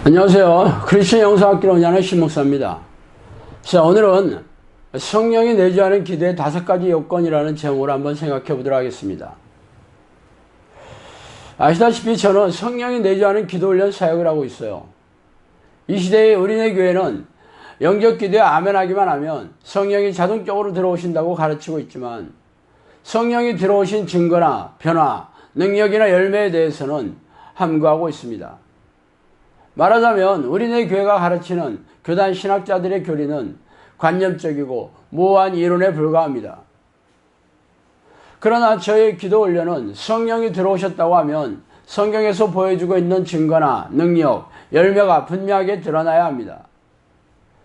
안녕하세요. 크리스천 영성학교를 운영하는 신목사입니다. 자, 오늘은 성령이 내주하는 기도의 5가지 요건이라는 제목으로 한번 생각해 보도록 하겠습니다. 아시다시피 저는 성령이 내주하는 기도 훈련 사역을 하고 있어요. 이 시대의 우리네 교회는 영적 기도에 아멘하기만 하면 성령이 자동적으로 들어오신다고 가르치고 있지만 성령이 들어오신 증거나 변화, 능력이나 열매에 대해서는 함구하고 있습니다. 말하자면 우리네 교회가 가르치는 교단 신학자들의 교리는 관념적이고 모호한 이론에 불과합니다. 그러나 저의 기도 훈련은 성령이 들어오셨다고 하면 성경에서 보여주고 있는 증거나 능력, 열매가 분명하게 드러나야 합니다.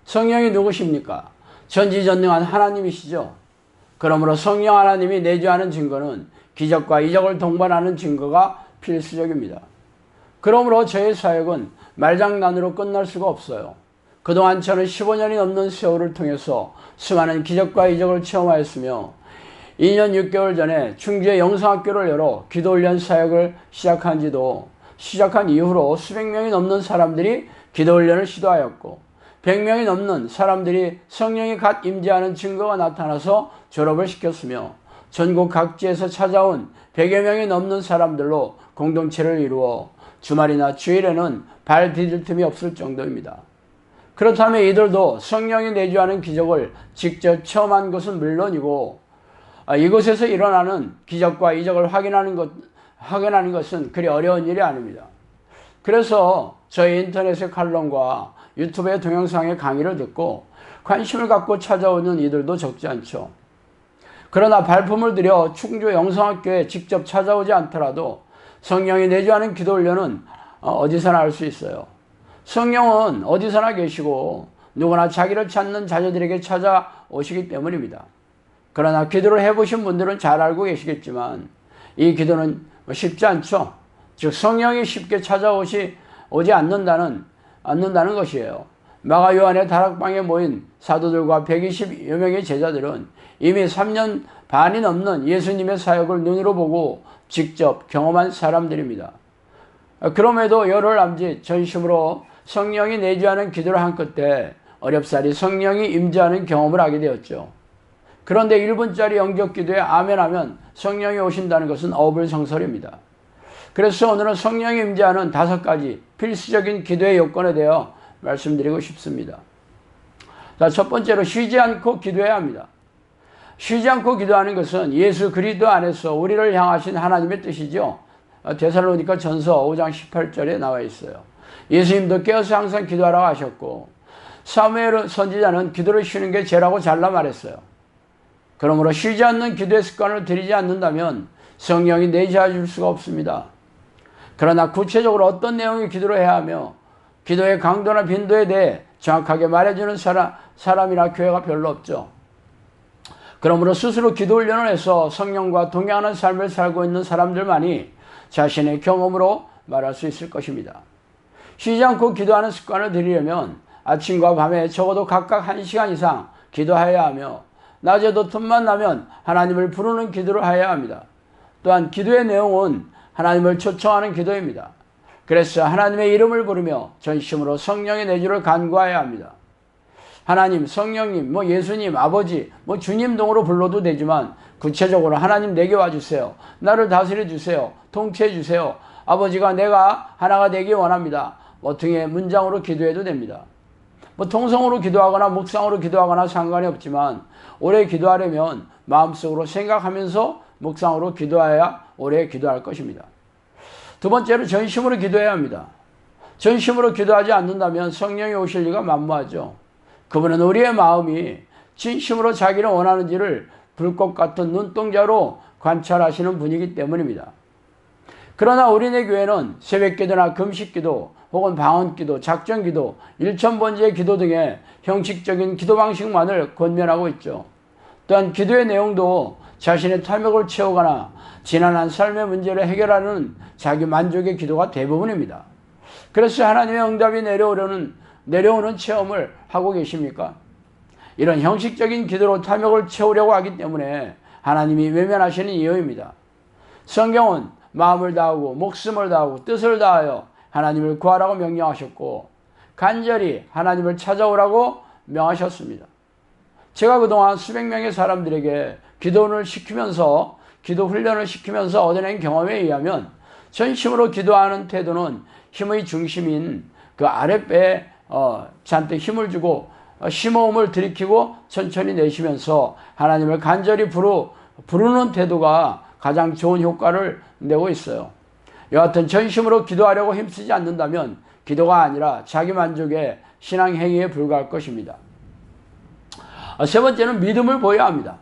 성령이 누구십니까? 전지전능한 하나님이시죠. 그러므로 성령 하나님이 내주하는 증거는 기적과 이적을 동반하는 증거가 필수적입니다. 그러므로 저의 사역은 말장난으로 끝날 수가 없어요. 그동안 저는 15년이 넘는 세월을 통해서 수많은 기적과 이적을 체험하였으며 2년 6개월 전에 충주의 영성학교를 열어 기도훈련 사역을 시작한 이후로 수백 명이 넘는 사람들이 기도훈련을 시도하였고 100명이 넘는 사람들이 성령이 갓 임재하는 증거가 나타나서 졸업을 시켰으며 전국 각지에서 찾아온 100여 명이 넘는 사람들로 공동체를 이루어 주말이나 주일에는 발 디딜 틈이 없을 정도입니다. 그렇다면 이들도 성령이 내주하는 기적을 직접 체험한 것은 물론이고 이곳에서 일어나는 기적과 이적을 확인하는 것은 그리 어려운 일이 아닙니다. 그래서 저희 인터넷의 칼럼과 유튜브의 동영상의 강의를 듣고 관심을 갖고 찾아오는 이들도 적지 않죠. 그러나 발품을 들여 충주 영성학교에 직접 찾아오지 않더라도 성령이 내주하는 기도 훈련은 어디서나 할 수 있어요. 성령은 어디서나 계시고 누구나 자기를 찾는 자녀들에게 찾아오시기 때문입니다. 그러나 기도를 해보신 분들은 잘 알고 계시겠지만 이 기도는 쉽지 않죠. 즉 성령이 쉽게 찾아오지 않는다는 것이에요. 마가 요한의 다락방에 모인 사도들과 120여 명의 제자들은 이미 3년 반이 넘는 예수님의 사역을 눈으로 보고 직접 경험한 사람들입니다. 그럼에도 열흘 남짓 전심으로 성령이 내주하는 기도를 한 끝에 어렵사리 성령이 임재하는 경험을 하게 되었죠. 그런데 1분짜리 영적 기도에 아멘하면 성령이 오신다는 것은 어불성설입니다. 그래서 오늘은 성령이 임재하는 5가지 필수적인 기도의 요건에 대해 말씀드리고 싶습니다. 자, 첫 번째로 쉬지 않고 기도해야 합니다. 쉬지 않고 기도하는 것은 예수 그리스도 안에서 우리를 향하신 하나님의 뜻이죠. 데살로니가 전서 5장 18절에 나와 있어요. 예수님도 깨어서 항상 기도하라고 하셨고 사무엘 선지자는 기도를 쉬는 게 죄라고 잘라 말했어요. 그러므로 쉬지 않는 기도의 습관을 들이지 않는다면 성령이 내주해 줄 수가 없습니다. 그러나 구체적으로 어떤 내용의 기도를 해야 하며 기도의 강도나 빈도에 대해 정확하게 말해주는 사람이나 교회가 별로 없죠. 그러므로 스스로 기도 훈련을 해서 성령과 동행하는 삶을 살고 있는 사람들만이 자신의 경험으로 말할 수 있을 것입니다. 쉬지 않고 기도하는 습관을 들이려면 아침과 밤에 적어도 각각 1시간 이상 기도해야 하며 낮에도 틈만 나면 하나님을 부르는 기도를 해야 합니다. 또한 기도의 내용은 하나님을 초청하는 기도입니다. 그래서 하나님의 이름을 부르며 전심으로 성령의 내주를 간구해야 합니다. 하나님, 성령님, 예수님, 아버지, 주님 등으로 불러도 되지만 구체적으로 하나님 내게 와주세요. 나를 다스려 주세요. 통치해 주세요. 아버지가 내가 하나가 되기 원합니다. 등의 문장으로 기도해도 됩니다. 통성으로 기도하거나 묵상으로 기도하거나 상관이 없지만 오래 기도하려면 마음속으로 생각하면서 묵상으로 기도해야 오래 기도할 것입니다. 두 번째로 전심으로 기도해야 합니다. 전심으로 기도하지 않는다면 성령이 오실 리가 만무하죠. 그분은 우리의 마음이 진심으로 자기를 원하는지를 불꽃 같은 눈동자로 관찰하시는 분이기 때문입니다. 그러나 우리네 교회는 새벽기도나 금식기도 혹은 방언기도, 작전기도, 일천번제의 기도 등의 형식적인 기도 방식만을 권면하고 있죠. 또한 기도의 내용도 자신의 탐욕을 채우거나 지난한 삶의 문제를 해결하는 자기 만족의 기도가 대부분입니다. 그래서 하나님의 응답이 내려오는 체험을 하고 계십니까? 이런 형식적인 기도로 탐욕을 채우려고 하기 때문에 하나님이 외면하시는 이유입니다. 성경은 마음을 다하고 목숨을 다하고 뜻을 다하여 하나님을 구하라고 명령하셨고 간절히 하나님을 찾아오라고 명하셨습니다. 제가 그동안 수백 명의 사람들에게 기도를 시키면서 기도 훈련을 시키면서 얻어낸 경험에 의하면 전심으로 기도하는 태도는 힘의 중심인 그 아랫배에 잔뜩 힘을 주고 심호흡을 들이키고 천천히 내쉬면서 하나님을 간절히 부르는 태도가 가장 좋은 효과를 내고 있어요. 여하튼 전심으로 기도하려고 힘쓰지 않는다면 기도가 아니라 자기 만족의 신앙 행위에 불과할 것입니다. 세 번째는 믿음을 보여야 합니다.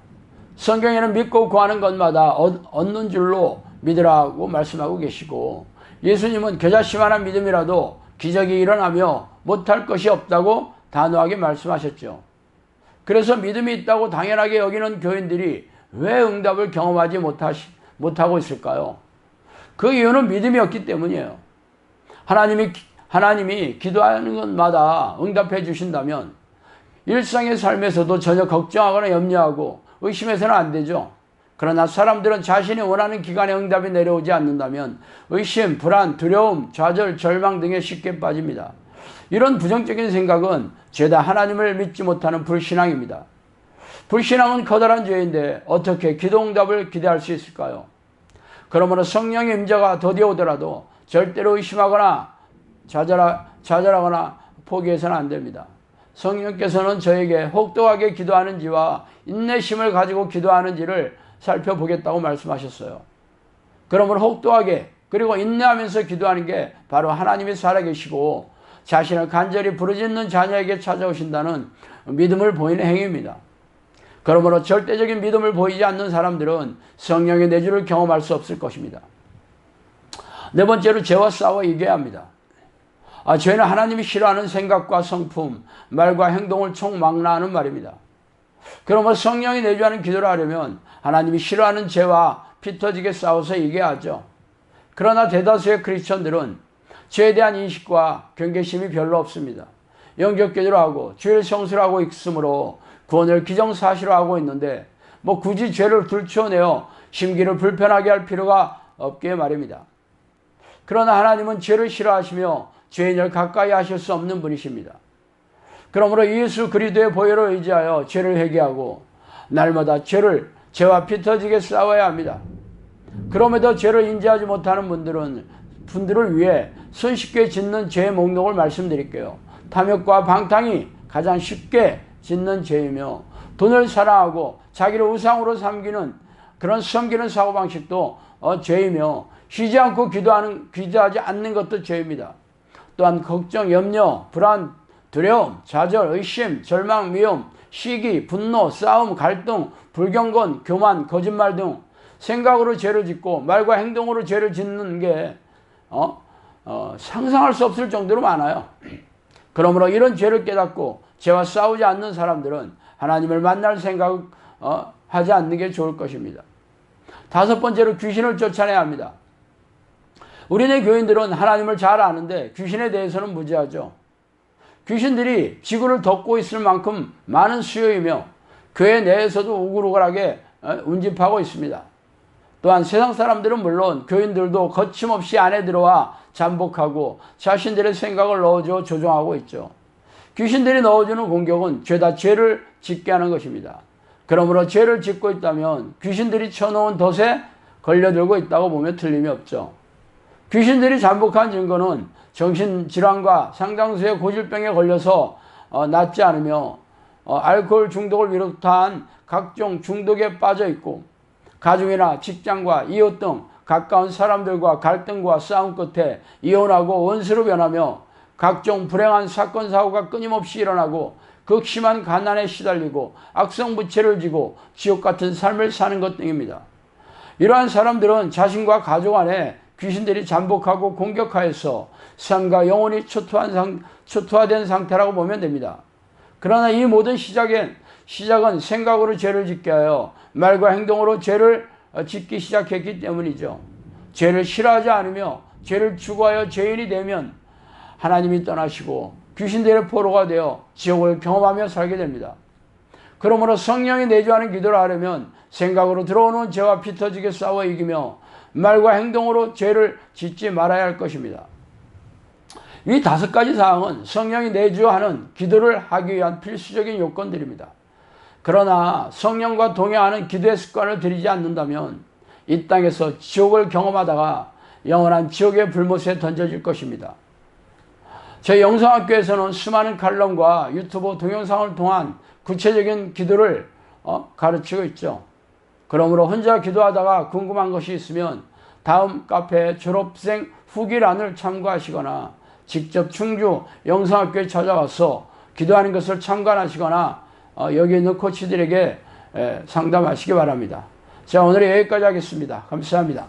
성경에는 믿고 구하는 것마다 얻는 줄로 믿으라고 말씀하고 계시고, 예수님은 겨자씨만한 믿음이라도 기적이 일어나며 못할 것이 없다고 단호하게 말씀하셨죠. 그래서 믿음이 있다고 당연하게 여기는 교인들이 왜 응답을 경험하지 못하고 있을까요? 그 이유는 믿음이 없기 때문이에요. 하나님이 기도하는 것마다 응답해 주신다면 일상의 삶에서도 전혀 걱정하거나 염려하고 의심해서는 안 되죠. 그러나 사람들은 자신이 원하는 기간에 응답이 내려오지 않는다면 의심, 불안, 두려움, 좌절, 절망 등에 쉽게 빠집니다. 이런 부정적인 생각은 죄다 하나님을 믿지 못하는 불신앙입니다. 불신앙은 커다란 죄인데 어떻게 기도 응답을 기대할 수 있을까요? 그러므로 성령의 임재가 더디어 오더라도 절대로 의심하거나 좌절하거나 포기해서는 안 됩니다. 성령께서는 저에게 혹독하게 기도하는지와 인내심을 가지고 기도하는지를 살펴보겠다고 말씀하셨어요. 그러므로 혹독하게 그리고 인내하면서 기도하는 게 바로 하나님이 살아계시고 자신을 간절히 부르짖는 자녀에게 찾아오신다는 믿음을 보이는 행위입니다. 그러므로 절대적인 믿음을 보이지 않는 사람들은 성령의 내주를 경험할 수 없을 것입니다. 네 번째로 죄와 싸워 이겨야 합니다. 죄는 하나님이 싫어하는 생각과 성품, 말과 행동을 총망라하는 말입니다. 그러므로 성령이 내주하는 기도를 하려면 하나님이 싫어하는 죄와 피 터지게 싸워서 이겨야 하죠. 그러나 대다수의 크리스천들은 죄에 대한 인식과 경계심이 별로 없습니다. 영적기도를 하고 주일 성수를 하고 있으므로 구원을 기정사실화하고 있는데 굳이 죄를 들추어내어 심기를 불편하게 할 필요가 없게 말입니다. 그러나 하나님은 죄를 싫어하시며 죄인을 가까이 하실 수 없는 분이십니다. 그러므로 예수 그리스도의 보혈을 의지하여 죄를 회개하고 날마다 죄와 피 터지게 싸워야 합니다. 그럼에도 죄를 인지하지 못하는 분들을 위해 손쉽게 짓는 죄의 목록을 말씀드릴게요. 탐욕과 방탕이 가장 쉽게 짓는 죄이며, 돈을 사랑하고 자기를 우상으로 섬기는 사고방식도 죄이며, 쉬지 않고 기도하지 않는 것도 죄입니다. 또한 걱정, 염려, 불안, 두려움, 좌절, 의심, 절망, 미움, 시기, 분노, 싸움, 갈등, 불경건, 교만, 거짓말 등 생각으로 죄를 짓고 말과 행동으로 죄를 짓는 게 상상할 수 없을 정도로 많아요. 그러므로 이런 죄를 깨닫고 죄와 싸우지 않는 사람들은 하나님을 만날 생각 하지 않는 게 좋을 것입니다. 다섯 번째로 귀신을 쫓아내야 합니다. 우리네 교인들은 하나님을 잘 아는데 귀신에 대해서는 무지하죠. 귀신들이 지구를 덮고 있을 만큼 많은 수요이며 교회 내에서도 우글우글하게 운집하고 있습니다. 또한 세상 사람들은 물론 교인들도 거침없이 안에 들어와 잠복하고 자신들의 생각을 넣어주어 조종하고 있죠. 귀신들이 넣어주는 공격은 죄다 죄를 짓게 하는 것입니다. 그러므로 죄를 짓고 있다면 귀신들이 쳐놓은 덫에 걸려들고 있다고 보면 틀림이 없죠. 귀신들이 잠복한 증거는 정신질환과 상당수의 고질병에 걸려서 낫지 않으며 알코올 중독을 비롯한 각종 중독에 빠져 있고 가족이나 직장과 이웃 등 가까운 사람들과 갈등과 싸움 끝에 이혼하고 원수로 변하며 각종 불행한 사건 사고가 끊임없이 일어나고 극심한 가난에 시달리고 악성부채를 지고 지옥 같은 삶을 사는 것 등입니다. 이러한 사람들은 자신과 가족 안에 귀신들이 잠복하고 공격하여서 삶과 영혼이 초토화된 상태라고 보면 됩니다. 그러나 이 모든 시작은 생각으로 죄를 짓게 하여 말과 행동으로 죄를 짓기 시작했기 때문이죠. 죄를 싫어하지 않으며 죄를 추구하여 죄인이 되면 하나님이 떠나시고 귀신들의 포로가 되어 지옥을 경험하며 살게 됩니다. 그러므로 성령이 내주하는 기도를 하려면 생각으로 들어오는 죄와 피 터지게 싸워 이기며 말과 행동으로 죄를 짓지 말아야 할 것입니다. 이 5가지 사항은 성령이 내주하는 기도를 하기 위한 필수적인 요건들입니다. 그러나 성령과 동행하는 기도의 습관을 들이지 않는다면 이 땅에서 지옥을 경험하다가 영원한 지옥의 불못에 던져질 것입니다. 저희 영성학교에서는 수많은 칼럼과 유튜브 동영상을 통한 구체적인 기도를 가르치고 있죠. 그러므로 혼자 기도하다가 궁금한 것이 있으면 다음 카페 졸업생 후기란을 참고하시거나 직접 충주 영성학교에 찾아와서 기도하는 것을 참관하시거나 여기 있는 코치들에게 상담하시기 바랍니다. 자, 오늘 여기까지 하겠습니다. 감사합니다.